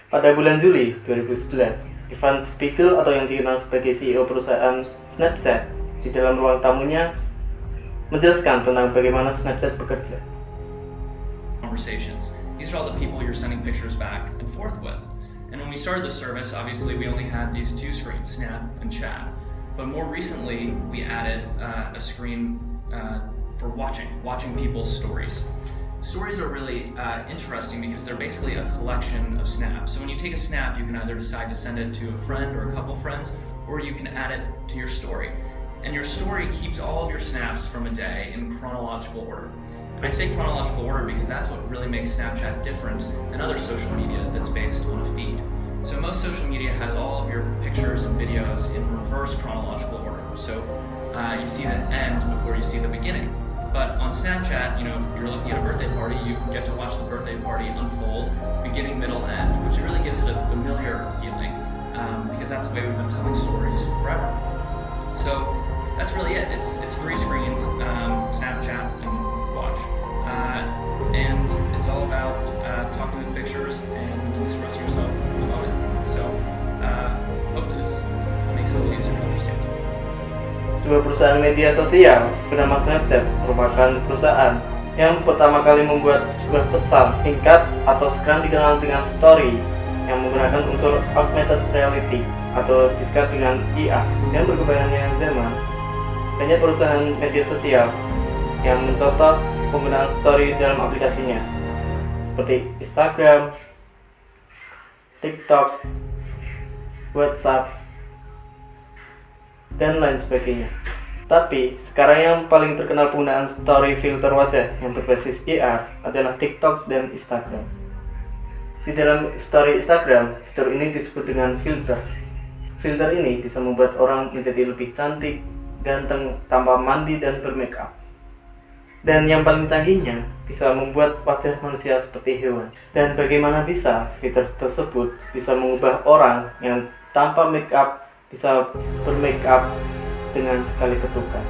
Pada bulan Juli 2011, Ivan Spiegel atau yang dikenal sebagai CEO perusahaan Snapchat di dalam ruang tamunya menjelaskan tentang bagaimana Snapchat bekerja. Conversations. These are all the people you're sending pictures back and forth with. And when we started the service, obviously we only had these two screens, Snap and Chat. But more recently, we added a screen for watching people's stories. Stories are really interesting because they're basically a collection of snaps. So when you take a snap, you can either decide to send it to a friend or a couple friends, or you can add it to your story. And your story keeps all of your snaps from a day in chronological order. And I say chronological order because that's what really makes Snapchat different than other social media that's based on a feed. So most social media has all of your pictures and videos in reverse chronological order. So you see the end before you see the beginning. But on Snapchat, if you're looking at a birthday party, you get to watch the birthday party unfold, beginning, middle, end, which really gives it a familiar feeling because that's the way we've been telling stories forever. So that's really it. It's three screens, Snapchat and Watch. And it's all about talking with pictures and expressing yourself about it. So hopefully this makes it a little easier to understand. Sebuah perusahaan media sosial bernama Snapchat merupakan perusahaan yang pertama kali membuat sebuah pesan singkat atau sekarang dikenal dengan story yang menggunakan unsur augmented reality atau disingkat dengan IA. Yang berkembangnya zaman, banyak perusahaan media sosial yang mencontoh penggunaan story dalam aplikasinya seperti Instagram, TikTok, WhatsApp, dan lain sebagainya. Tapi sekarang yang paling terkenal penggunaan story filter wajah yang berbasis AR adalah TikTok dan Instagram. Di dalam story Instagram, fitur ini disebut dengan filter. Filter ini bisa membuat orang menjadi lebih cantik, ganteng, tanpa mandi dan bermakeup. Dan yang paling canggihnya, bisa membuat wajah manusia seperti hewan. Dan bagaimana bisa fitur tersebut bisa mengubah orang yang tanpa makeup bisa bermakeup dengan sekali ketukan.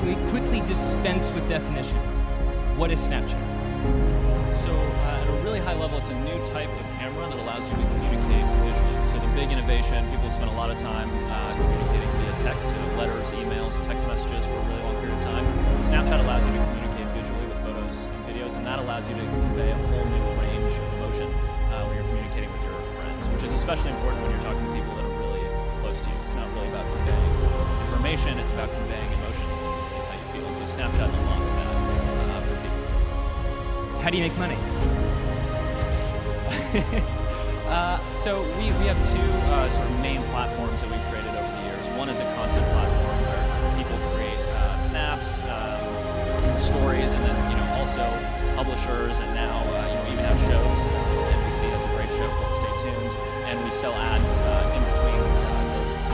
We quickly dispense with definitions. What is Snapchat? So at a really high level, it's a new type of camera that allows you to communicate visually. So the big innovation, people spend a lot of time communicating via text, letters, emails, text messages for a really long period of time. Snapchat allows you to communicate visually with photos and videos, and that allows you to convey a whole new range of emotion when you're communicating with your friends, which is especially important when you're talking to people that are really close to you. It's not really about conveying information, it's about conveying emotion and how you feel. And so Snapchat unlocks that for people. How do you make money? So we have two sort of main platforms that we've created over the years. One is a content platform where people create snaps, stories, and then also publishers, and now we even have shows. NBC has a great show called Stay Tuned, and we sell ads in between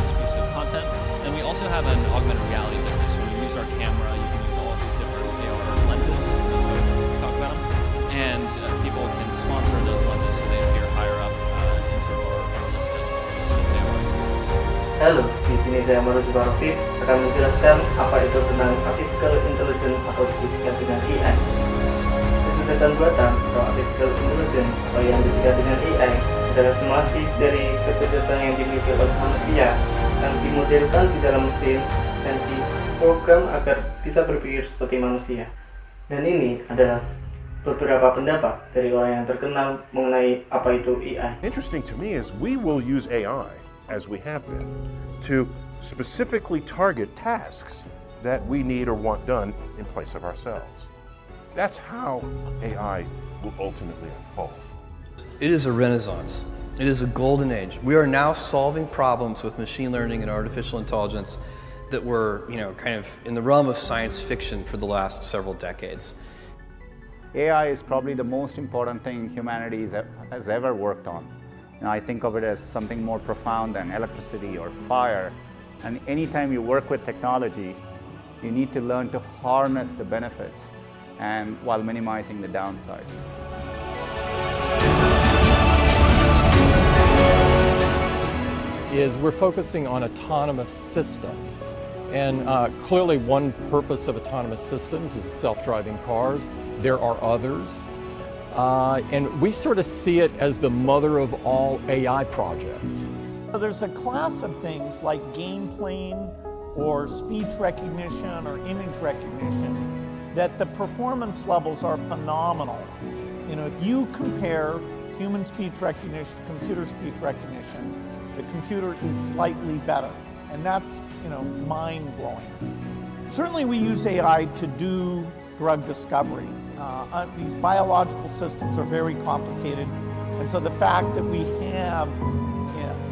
those pieces of content. And we also have an augmented reality business. When you use our camera, you can use all of these different AR lenses. That's how we talk about them. And people can sponsor those lenses so they appear higher up into our listed AR. Halo, di sini saya Maru Subarofif akan menjelaskan apa itu tentang Artificial Intelligence atau disingkat dengan AI. Kecerdasan buatan atau Artificial Intelligence atau yang disingkat dengan AI adalah simulasi dari kecerdasan yang dimiliki oleh manusia yang dimodelkan di dalam mesin dan diprogram agar bisa berpikir seperti manusia. Dan ini adalah beberapa pendapat dari orang yang terkenal mengenai apa itu AI. Interesting to me is we will use AI, as we have been, to specifically target tasks that we need or want done in place of ourselves. That's how AI will ultimately unfold. It is a renaissance. It is a golden age. We are now solving problems with machine learning and artificial intelligence that were, kind of in the realm of science fiction for the last several decades. AI is probably the most important thing humanity has ever worked on. I think of it as something more profound than electricity or fire. And anytime you work with technology, you need to learn to harness the benefits and while minimizing the downsides. We're focusing on autonomous systems. And clearly one purpose of autonomous systems is self-driving cars. There are others. And we sort of see it as the mother of all AI projects. There's a class of things like game playing or speech recognition or image recognition that the performance levels are phenomenal. You know, if you compare human speech recognition to computer speech recognition, the computer is slightly better. And that's, you know, mind-blowing. Certainly we use AI to do drug discovery. These biological systems are very complicated. And so the fact that we have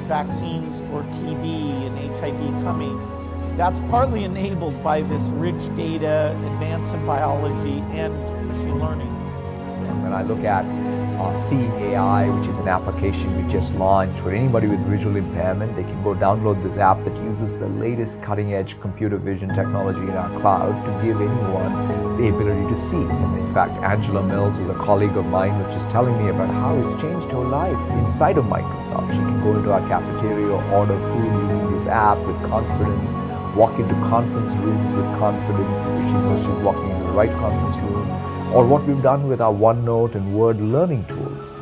vaccines for TB and HIV coming, that's partly enabled by this rich data, advance in biology, and machine learning. When I look at Seeing AI, which is an application we just launched for anybody with visual impairment, they can go download this app that uses the latest cutting-edge computer vision technology in our cloud to give anyone the ability to see. And in fact, Angela Mills, who's a colleague of mine, was just telling me about how it's changed her life inside of Microsoft. She can go into our cafeteria, order food using this app with confidence, walk into conference rooms with confidence because she knows she's walking into the right conference room. Or what we've done with our OneNote and Word learning tools.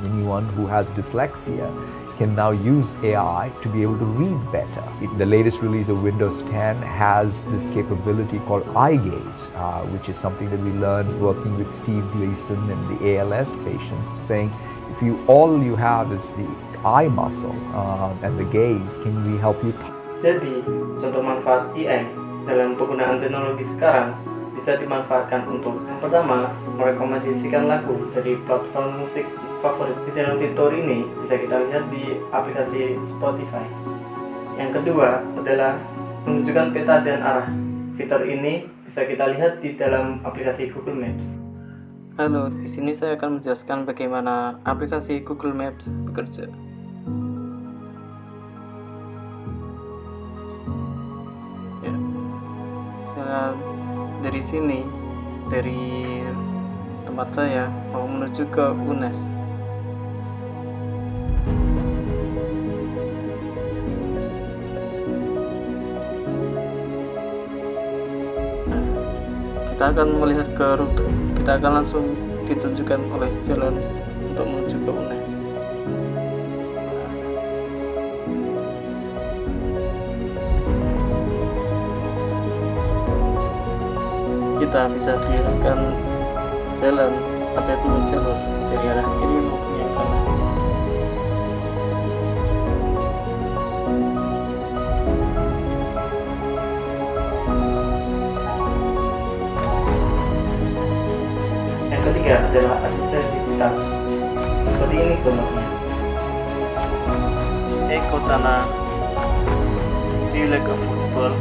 Anyone who has dyslexia can now use AI to be able to read better. The latest release of Windows 10 has this capability called eye gaze, which is something that we learned working with Steve Gleason and the ALS patients, saying if all you have is the eye muscle and the gaze, can we help you? Jadi, contoh manfaat AI dalam penggunaan teknologi sekarang bisa dimanfaatkan untuk yang pertama, merekomendasikan lagu dari platform musik favorit. Di dalam fitur ini bisa kita lihat di aplikasi Spotify. Yang kedua adalah menunjukkan peta dan arah. Fitur ini bisa kita lihat di dalam aplikasi Google Maps. Halo, di sini saya akan menjelaskan bagaimana aplikasi Google Maps bekerja. Ya, misalnya dari sini, dari tempat saya mau menuju ke UNES. Nah, kita akan melihat ke rute. Kita akan langsung ditunjukkan oleh jalan untuk menuju ke UNES. Kita bisa dilihatkan jalan ada 2 jalur dari arah kiri maupun yang kanan. Yang ketiga adalah asisten digital. Seperti ini contohnya. Hey Cortana, do you like a football?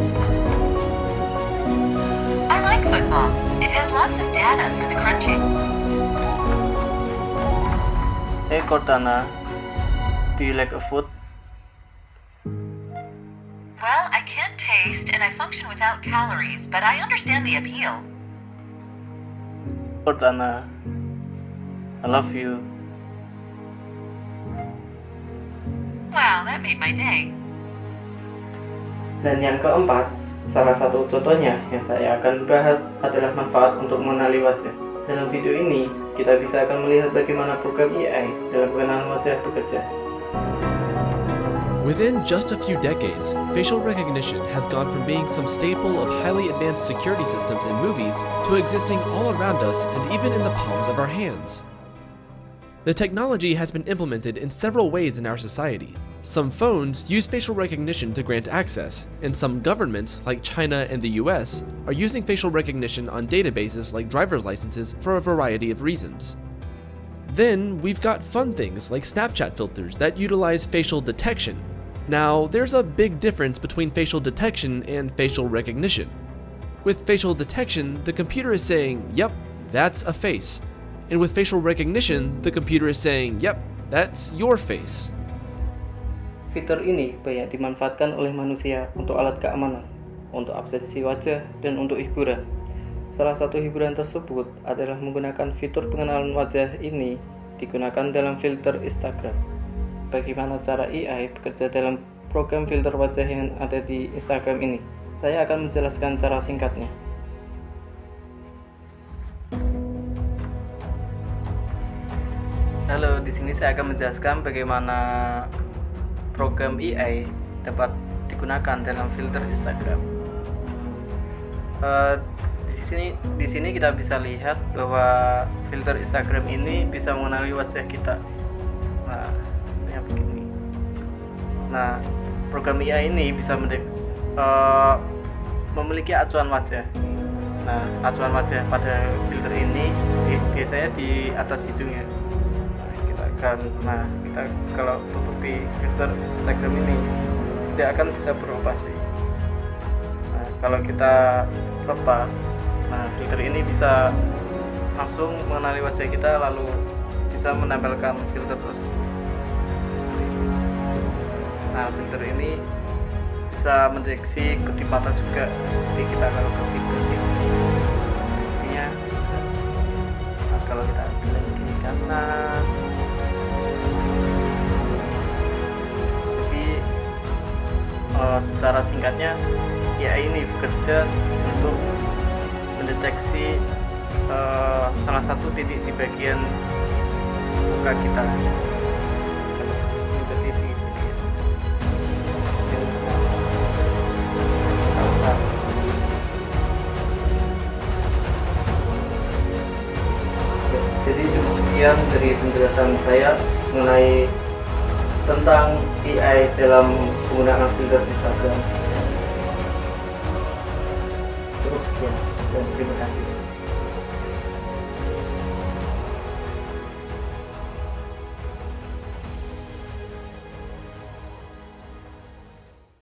I like football. It has lots of data for the crunching. Hey Cortana, do you like a food? Well, I can't taste and I function without calories, but I understand the appeal. Cortana, I love you. Wow, that made my day. Dan yang keempat, salah satu contohnya yang saya akan bahas adalah manfaat untuk mengenali wajah. Dalam video ini, kita bisa akan melihat bagaimana program AI dalam pengenalan wajah bekerja. Within just a few decades, facial recognition has gone from being some staple of highly advanced security systems in movies to existing all around us and even in the palms of our hands. The technology has been implemented in several ways in our society. Some phones use facial recognition to grant access, and some governments, like China and the US, are using facial recognition on databases like driver's licenses for a variety of reasons. Then, we've got fun things like Snapchat filters that utilize facial detection. Now, there's a big difference between facial detection and facial recognition. With facial detection, the computer is saying, yep, that's a face. And with facial recognition, the computer is saying, yep, that's your face. Fitur ini banyak dimanfaatkan oleh manusia untuk alat keamanan, untuk absensi wajah, dan untuk hiburan. Salah satu hiburan tersebut adalah menggunakan fitur pengenalan wajah ini digunakan dalam filter Instagram. Bagaimana cara AI bekerja dalam program filter wajah yang ada di Instagram ini? Saya akan menjelaskan cara singkatnya. Di sini saya akan menjelaskan bagaimana program AI dapat digunakan dalam filter Instagram. Di sini kita bisa lihat bahwa filter Instagram ini bisa mengenali wajah kita. Nah, contohnya begini. Nah, program AI ini bisa memiliki acuan wajah. Nah, acuan wajah pada filter ini biasanya di atas hidungnya. Kita kalau tutupi filter Instagram ini tidak akan bisa beroperasi. Nah, kalau kita lepas, nah filter ini bisa langsung mengenali wajah kita lalu bisa menempelkan filter tersebut. Seperti ini. Nah, filter ini bisa mendeteksi kedip mata juga. Jadi kita kalau kedip-kedip artinya, nah, kalau kita bilang kiri kanan. Secara singkatnya, AI ini bekerja untuk mendeteksi salah satu titik di bagian muka kita. Seperti di sini. Jadi cukup sekian dari penjelasan saya mengenai tentang AI dalam penggunaan filter Instagram. Cukup sekian dan terima kasih.